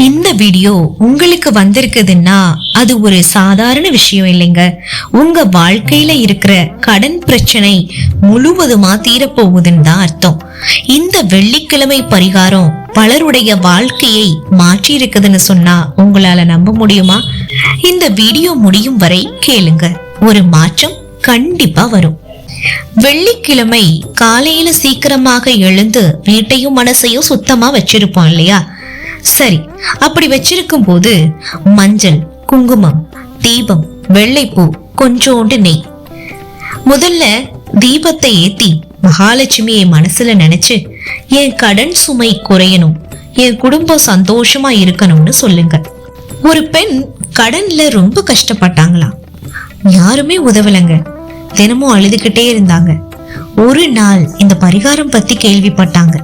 இந்த வீடியோ உங்களுக்கு வந்திருக்குதுன்னா அது ஒரு சாதாரண விஷயம் இல்லைங்க. உங்க வாழ்க்கையில இருக்கிற கடன் பிரச்சனை முழுவதுமா தீரப்போகுதுன்னு தான் அர்த்தம். இந்த வெள்ளிக்கிழமை பரிகாரம் பலருடைய வாழ்க்கையை மாற்றி இருக்குதுன்னு சொன்னா உங்களால நம்ப முடியுமா? இந்த வீடியோ முடியும் வரை கேளுங்க. ஒரு மாற்றம் கண்டிப்பா வரும். வெள்ளிக்கிழமை காலையில சீக்கிரமாக எழுந்து வீட்டையும் மனசையும் சுத்தமா வச்சிருப்போம் இல்லையா? சரி, அப்படி வச்சிருக்கும் போது மஞ்சள், குங்குமம், தீபம், வெள்ளைப்பூ, கொஞ்சோண்டு நெய். முதல்ல தீபத்தை ஏத்தி மகாலட்சுமியை மனசுல நினைச்சு என் கடன் சுமை குறையணும், என் குடும்பம் சந்தோஷமா இருக்கணும்னு சொல்லுங்க. ஒரு பெண் கடன்ல ரொம்ப கஷ்டப்பட்டாங்களாம். யாருமே உதவலங்க. தினமும் அழுதுகிட்டே இருந்தாங்க. ஒரு நாள் இந்த பரிகாரம் பத்தி கேள்விப்பட்டாங்க.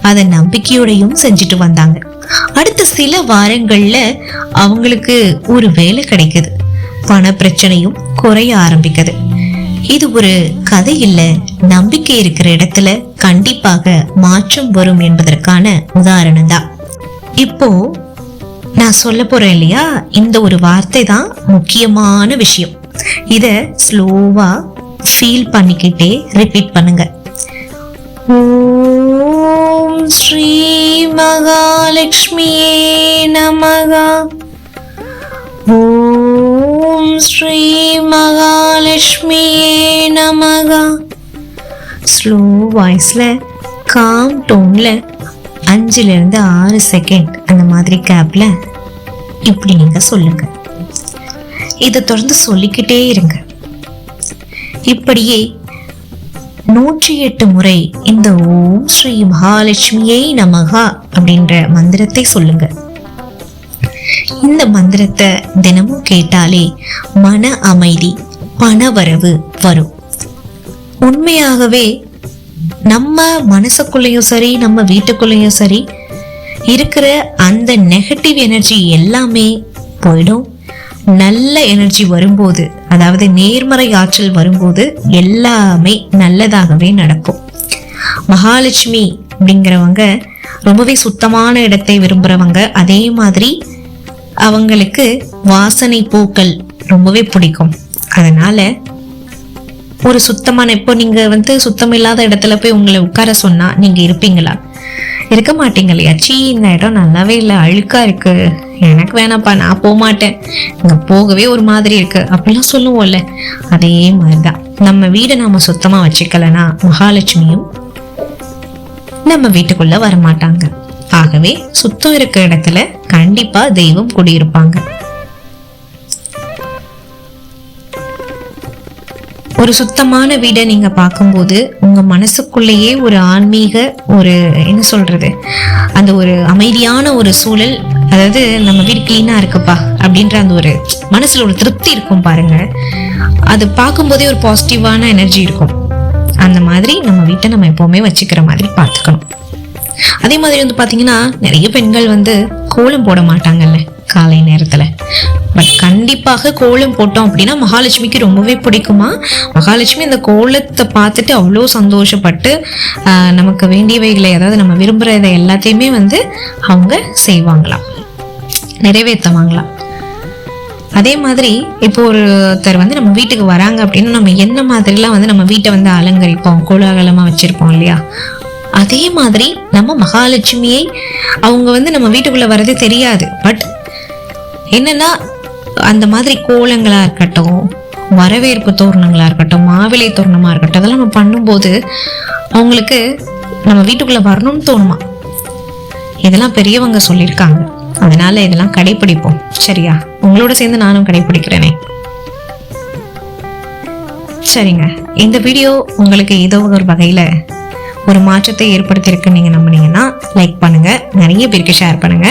அத நம்பிக்கையோடையும் செஞ்சுட்டு வந்தாங்க. அடுத்த சில வாரங்கள்ல அவங்களுக்கு ஒரு வேலை கிடைக்குது. பண பிரச்சனையும் குறைய ஆரம்பிக்குது. இது ஒரு கதை இல்ல, நம்பிக்கை இருக்கிற இடத்துல கண்டிப்பாக மாற்றம் வரும் என்பதற்கான உதாரணம் தான். இப்போ நான் சொல்ல போறேன் இல்லையா, இந்த ஒரு வார்த்தை தான் முக்கியமான விஷயம். இத ஸ்லோவா ஃபீல் பண்ணிக்கிட்டே ரிப்பீட் பண்ணுங்க. ஓம் ஸ்ரீ மகாலட்சுமியே நமஹ. ஓம் ஸ்ரீ மகாலட்சுமியே நமஹ. ஸ்லோ வாய்ஸ்ல காம் டோன்ல 5-6 செகண்ட் அந்த மாதிரி கேப்ல இப்படி நீங்க சொல்லுங்க. இதை தொடர்ந்து சொல்லிக்கிட்டே இருங்க. இப்படியே 108 முறை இந்த ஓம் ஸ்ரீ மகாலட்சுமியே நமஹ அப்படின்ற மந்திரத்தை சொல்லுங்க. இந்த மந்திரத்தை தினமும் கேட்டாலே மன அமைதி, பணவரவு வரும். உண்மையாகவே நம்ம மனசுக்குள்ளேயும் சரி, நம்ம வீட்டுக்குள்ளேயும் சரி இருக்கிற அந்த நெகட்டிவ் எனர்ஜி எல்லாமே போயிடும். நல்ல எனர்ஜி வரும்போது, அதாவது நேர்மறை ஆற்றல் வரும்போது எல்லாமே நல்லதாகவே நடக்கும். மகாலட்சுமி அப்படிங்கிறவங்க ரொம்பவே சுத்தமான இடத்தை விரும்புறவங்க. அதே மாதிரி அவங்களுக்கு வாசனை பூக்கள் ரொம்பவே பிடிக்கும். அதனால ஒரு சுத்தமான, இப்போ நீங்க சுத்தம் இல்லாத இடத்துல போய் உங்களை உட்கார சொன்னா நீங்க இருப்பீங்களா? இருக்க மாட்டீங்க இல்லையா? சீ, இந்த இடம் நல்லாவே இல்லை, அழுக்கா இருக்கு, எனக்கு வேணாப்பா, நான் போக மாட்டேன், இங்க போகவே ஒரு மாதிரி இருக்கு அப்படிலாம் சொல்லுவோம்ல. அதே மாதிரிதான் நம்ம வீடை நாம சுத்தமா வச்சுக்கலனா மகாலட்சுமியும் நம்ம வீட்டுக்குள்ள வரமாட்டாங்க. ஆகவே சுத்தம் இருக்க இடத்துல கண்டிப்பா தெய்வம் குடியிருப்பாங்க. ஒரு சுத்தமான வீடை நீங்க பார்க்கும்போது உங்க மனசுக்குள்ளேயே ஒரு ஆன்மீக, ஒரு என்ன சொல்றது, அந்த ஒரு அமைதியான ஒரு சூழல், அதாவது நம்ம வீடு கிளீனா இருக்குப்பா அப்படின்ற அந்த ஒரு மனசுல ஒரு திருப்தி இருக்கும் பாருங்க. அது பார்க்கும்போதே ஒரு பாசிட்டிவான எனர்ஜி இருக்கும். அந்த மாதிரி நம்ம வீட்டை நம்ம எப்பவுமே வச்சுக்கிற மாதிரி பார்த்துக்கணும். அதே மாதிரி பாத்தீங்கன்னா நிறைய பெண்கள் கோலம் போட மாட்டாங்கல்ல காலை நேரத்துல. பட் கண்டிப்பாக கோலம் போட்டோம் அப்படின்னா மகாலட்சுமிக்கு ரொம்பவே பிடிக்குமா. மகாலட்சுமி இந்த கோலத்தை பார்த்துட்டு அவ்வளோ சந்தோஷப்பட்டு நமக்கு வேண்டியவைகளை, அதாவது நம்ம விரும்புறதை எல்லாத்தையுமே அவங்க செய்வாங்களாம், நிறைவேற்றுவாங்களாம். அதே மாதிரி இப்போ ஒருத்தர் நம்ம வீட்டுக்கு வராங்க அப்படின்னா நம்ம என்ன மாதிரிலாம் நம்ம வீட்டை அலங்கரிப்போம், கோலாகலமா வச்சிருப்போம் இல்லையா? அதே மாதிரி நம்ம மகாலட்சுமியை அவங்க நம்ம வீட்டுக்குள்ள வரதே தெரியாது. பட் என்னன்னா அந்த மாதிரி கோலங்களா இருக்கட்டும், வரவேற்பு தோரணங்களா இருக்கட்டும், மாவிலை தோரணமா இருக்கட்டும், அதெல்லாம் நம்ம பண்ணும்போது அவங்களுக்கு நம்ம வீட்டுக்குள்ள வரணும்னு தோணுமா. இதெல்லாம் பெரியவங்க சொல்லியிருக்காங்க. அதனால இதெல்லாம் கடைபிடிப்போம். சரியா? உங்களோட சேர்ந்து நானும் கடைபிடிக்கிறேனே. சரிங்க, இந்த வீடியோ உங்களுக்கு ஏதோ ஒரு வகையில ஒரு மாற்றத்தை ஏற்படுத்தியிருக்கு நீங்க நம்பினீங்கன்னா லைக் பண்ணுங்க, நிறைய பேருக்கு ஷேர் பண்ணுங்க.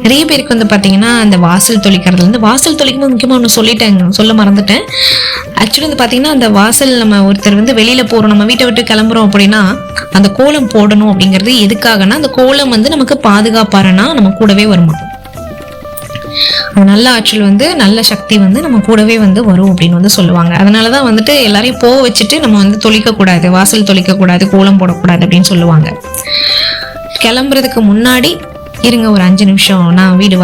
நிறைய பேருக்கு பாத்தீங்கன்னா அந்த வாசல் தொளிக்கிறதுல வாசல் தொளிக்கும் முக்கியமா ஒன்று சொல்ல மறந்துட்டேன். ஆக்சுவலி பாத்தீங்கன்னா அந்த வாசல், நம்ம ஒருத்தர் வெளியில போறோம், நம்ம வீட்டை விட்டு கிளம்புறோம் அப்படின்னா அந்த கோலம் போடணும் அப்படிங்கிறது எதுக்காகனா, அந்த கோலம் நமக்கு பாதுகாப்பாரனா நம்ம கூடவே வருமா. நல்ல ஆற்றல் நல்ல சக்தி நம்ம கூடவே வரும் அப்படின்னு சொல்லுவாங்க. அதனாலதான் எல்லாரையும் போக வச்சுட்டு நம்ம தொளிக்க கூடாது, வாசல் தொளிக்க கூடாது, கோலம் போடக்கூடாது அப்படின்னு சொல்லுவாங்க. கிளம்புறதுக்கு முன்னாடி இருங்க ஒரு 5 நிமிஷம், நான் வீடு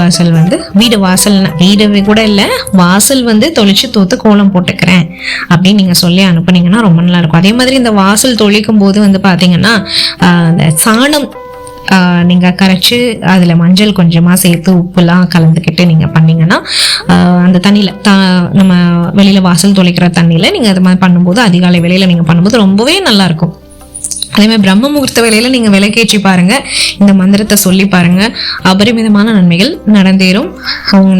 கூட இல்லை, வாசல் வந்து தொளிச்சு தூத்து கோலம் போட்டுக்கிறேன் அப்படின்னு நீங்க சொல்லி அனுப்புனீங்கன்னா ரொம்ப நல்லா இருக்கும். அதே மாதிரி இந்த வாசல் தொளிக்கும் போது வந்து பாத்தீங்கன்னா அந்த சாணம் நீங்க கரைச்சு அதுல மஞ்சள் கொஞ்சமா சேர்த்து உப்புலாம் கலந்துக்கிட்டு நீங்க பண்ணீங்கன்னா அந்த தண்ணியில நம்ம வெளியில வாசல் தொளிக்கிற தண்ணியில நீங்க அது மாதிரி பண்ணும்போது, அதிகாலை வேளையில நீங்க பண்ணும்போது ரொம்பவே நல்லா இருக்கும். அதே மாதிரி பிரம்ம முகூர்த்த வேலையில நீங்க விளக்கேற்றி பாருங்க, இந்த மந்திரத்தை சொல்லி பாருங்க, அபரிமிதமான நன்மைகள் நடந்தேறும்.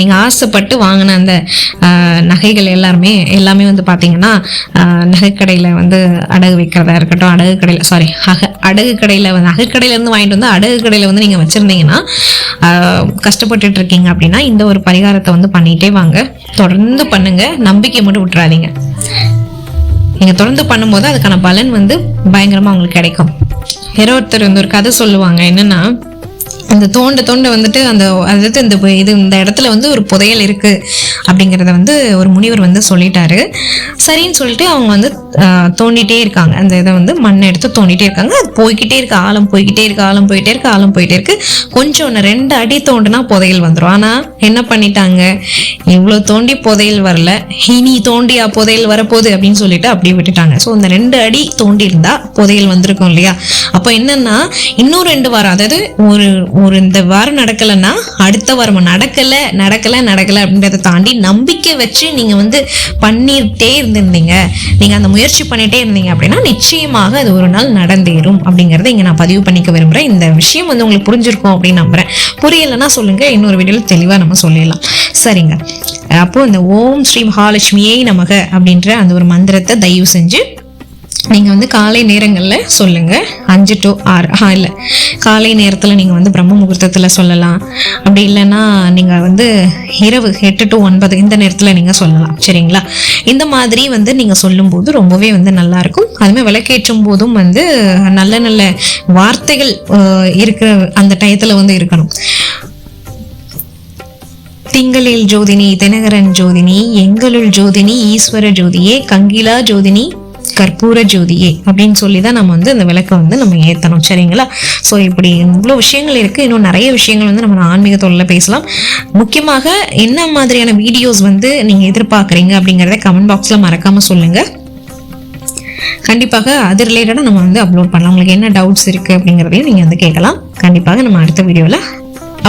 நீங்க ஆசைப்பட்டு வாங்கின அந்த நகைகள் எல்லாமே வந்து பாத்தீங்கன்னா நகைக்கடையில வந்து அடகு வைக்கிறதா இருக்கட்டும், நகைக்கடையில இருந்து வாங்கிட்டு வந்து அடகு கடையில வந்து நீங்க வச்சிருந்தீங்கன்னா கஷ்டப்பட்டுட்டு இருக்கீங்க அப்படின்னா இந்த ஒரு பரிகாரத்தை வந்து பண்ணிட்டே வாங்க. தொடர்ந்து பண்ணுங்க, நம்பிக்கை மட்டும் விட்டுறாதீங்க. நீங்க தொடர்ந்து பண்ணும்போது அதுக்கான பலன் வந்து பயங்கரமா உங்களுக்கு கிடைக்கும். யாரோ ஒருத்தர் வந்து ஒரு கதை சொல்லுவாங்க, என்னன்னா அந்த தோண்ட வந்துட்டு இந்த இடத்துல வந்து ஒரு புதையல் இருக்கு அப்படிங்கிறத வந்து ஒரு முனிவர் வந்து சொல்லிட்டாரு. சரின்னு சொல்லிட்டு அவங்க வந்து தோண்டிட்டே இருக்காங்க. அந்த இதை வந்து மண்ணை எடுத்து தோண்டிட்டே இருக்காங்க. அது போய்கிட்டே இருக்கு, ஆழம் போயிட்டே இருக்கு. கொஞ்சம் 2 அடி தோண்டினா புதையல் வந்துடும். ஆனா என்ன பண்ணிட்டாங்க, இவ்வளவு தோண்டி புதையல் வரல, இனி தோண்டியா புதையல் வரப்போகுது அப்படின்னு சொல்லிட்டு அப்படியே விட்டுட்டாங்க. ஸோ அந்த 2 அடி தோண்டி இருந்தா புதையல் வந்திருக்கும் இல்லையா? அப்போ என்னன்னா இன்னும் 2 வாரம், அதாவது ஒரு இந்த வாரம் நடக்கலைன்னா அடுத்த வாரம் நடக்கல அப்படின்றத தாண்டி நம்பிக்கை வச்சு நீங்க வந்து பண்ணிட்டே இருந்திருந்தீங்க, நீங்க அந்த முயற்சி பண்ணிட்டே இருந்தீங்க அப்படின்னா நிச்சயமாக அது ஒரு நாள் நடந்தேறும் அப்படிங்கறத இங்க நான் பதிவு பண்ணிக்க விரும்புறேன். இந்த விஷயம் வந்து உங்களுக்கு புரிஞ்சிருக்கும் அப்படின்னு நம்புறேன். புரியலைன்னா சொல்லுங்க, இன்னொரு வீடியோல தெளிவா நம்ம சொல்லிடலாம். சரிங்க, அப்போ இந்த ஓம் ஸ்ரீ மகாலட்சுமியே நமக அப்படின்ற அந்த ஒரு மந்திரத்தை தயவு செஞ்சு நீங்க வந்து காலை நேரங்கள்ல சொல்லுங்க. 5 to 6 இல்ல, காலை நேரத்துல நீங்க வந்து பிரம்ம முகூர்த்தத்துல சொல்லலாம். அப்படி இல்லைன்னா நீங்க வந்து இரவு 8 to 9 இந்த நேரத்துல நீங்க சொல்லலாம். சரிங்களா? இந்த மாதிரி வந்து நீங்க சொல்லும் போது ரொம்பவே வந்து நல்லா இருக்கும். அதுமாதிரி விளக்கேற்றும் போதும் வந்து நல்ல வார்த்தைகள் இருக்கிற அந்த டயத்துல வந்து இருக்கணும். திங்களில் ஜோதினி, தினகரன் ஜோதினி, எங்களுள் ஜோதினி, ஈஸ்வர ஜோதியே, கங்கிலா ஜோதினி, கற்பூர ஜோதியே அப்படின்னு சொல்லிதான் நம்ம வந்து அந்த விளக்கை வந்து நம்ம ஏத்தணும். சரிங்களா? ஸோ இப்படி இவ்வளோ விஷயங்கள் இருக்கு. இன்னும் நிறைய விஷயங்கள் வந்து நம்ம ஆன்மீக தொழில பேசலாம். முக்கியமாக என்ன மாதிரியான வீடியோஸ் வந்து நீங்க எதிர்பார்க்குறீங்க அப்படிங்கிறத கமெண்ட் பாக்ஸ்ல மறக்காம சொல்லுங்க. கண்டிப்பாக அது ரிலேட்டடா நம்ம வந்து அப்லோட் பண்ணலாம். உங்களுக்கு என்ன டவுட்ஸ் இருக்கு அப்படிங்கிறதையும் நீங்க வந்து கேட்கலாம். கண்டிப்பாக நம்ம அடுத்த வீடியோல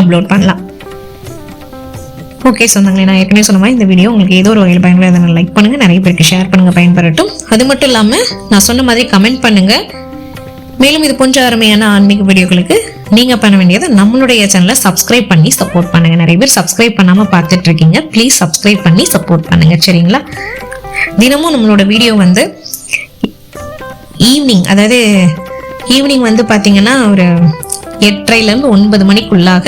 அப்லோட் பண்ணலாம். ஓகே சொந்தங்களே, நான் ஏற்கனவே சொன்ன மாதிரி இந்த வீடியோ உங்களுக்கு ஏதோ ஒரு வகையில் பயன்படுறதை லைக் பண்ணுங்க, நிறைய பேருக்கு ஷேர் பண்ணுங்க, பயன்பெறட்டும். அது மட்டும் இல்லாம நான் சொன்ன மாதிரி கமெண்ட் பண்ணுங்க. மேலும் இது போன்ற அருமையான ஆன்மீக வீடியோக்களுக்கு நீங்க பண்ண வேண்டியது நம்மளுடைய சேனலை சப்ஸ்கிரைப் பண்ணி சப்போர்ட் பண்ணுங்க. நிறைய பேர் சப்ஸ்கிரைப் பண்ணாம பார்த்துட்டு இருக்கீங்க, ப்ளீஸ் சப்ஸ்கிரைப் பண்ணி சப்போர்ட் பண்ணுங்க. சரிங்களா? தினமும் நம்மளோட வீடியோ வந்து ஈவினிங் வந்து பாத்தீங்கன்னா ஒரு 8:30 to 9 மணிக்குள்ளாக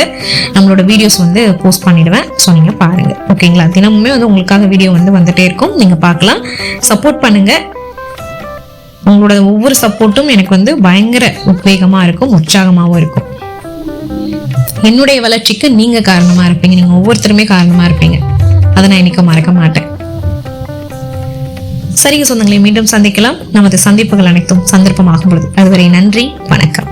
நம்மளோட வீடியோஸ் வந்து போஸ்ட் பண்ணிடுவேன். ஸோ நீங்க பாருங்க. ஓகேங்களா? தினமுமே வந்து உங்களுக்காக வீடியோ வந்து வந்துட்டே இருக்கும், நீங்க பார்க்கலாம். சப்போர்ட் பண்ணுங்க. உங்களோட ஒவ்வொரு சப்போர்ட்டும் எனக்கு வந்து பயங்கர உத்வேகமா இருக்கும், உற்சாகமாகவும் இருக்கும். என்னுடைய வளர்ச்சிக்கு நீங்க காரணமா இருப்பீங்க, நீங்க ஒவ்வொருத்தருமே காரணமா இருப்பீங்க. அதை நான் இன்னைக்கு மறக்க மாட்டேன். சரிங்க சொந்தங்களே, மீண்டும் சந்திக்கலாம். நமது சந்திப்புகள் அனைத்தும் சந்தர்ப்பமாகும் பொழுது. அதுவரை நன்றி, வணக்கம்.